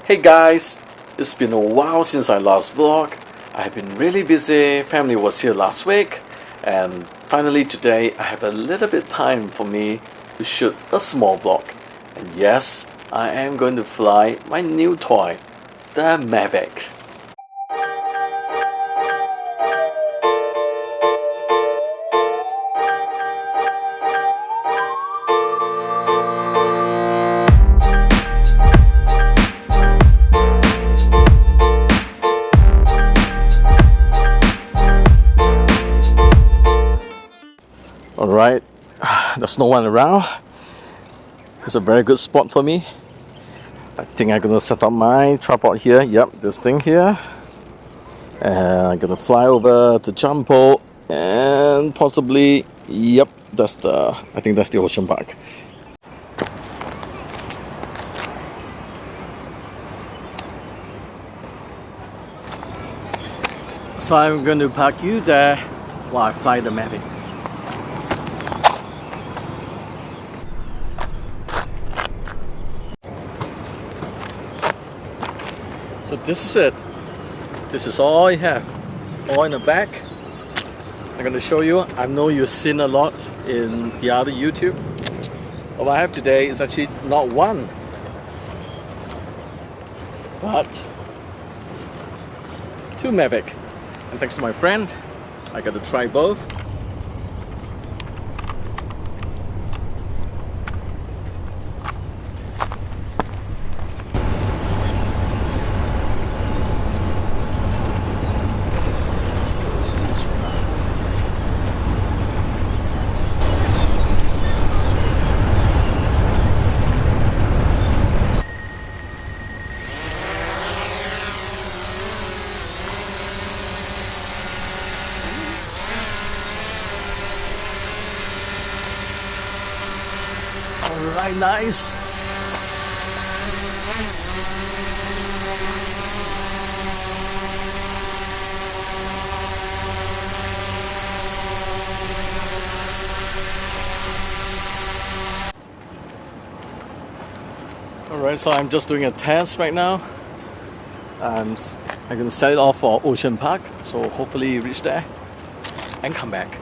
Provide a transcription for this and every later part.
Hey guys, it's been a while since I last vlogged. I have been really busy, family was here last week, and finally today I have a little bit time for me to shoot a small vlog. And yes, I am going to fly my new toy, the Mavic. Alright, there's no one around. It's a very good spot for me. I think I'm gonna set up my tripod here. Yep, this thing here. And I'm gonna fly over the jumbo and possibly, yep, I think that's the ocean park. So I'm going to park you there while I fly the Mavic. So this is it. This is all I have. All in the back. I'm going to show you. I know you've seen a lot in the other YouTube. What I have today is actually not one, but two Mavic. And thanks to my friend, I got to try both. Alright, nice. Alright, so I'm just doing a test right now. I'm gonna set it off for Ocean Park, so hopefully reach there and come back.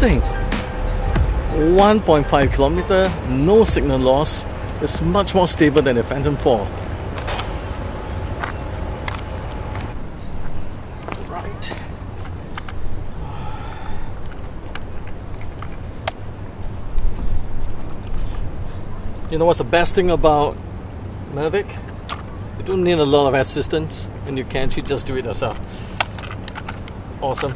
amazing. 1.5 kilometer, no signal loss. It's much more stable than the Phantom 4. Right. You know what's the best thing about Mavic? You don't need a lot of assistance and you can actually just do it yourself. Awesome.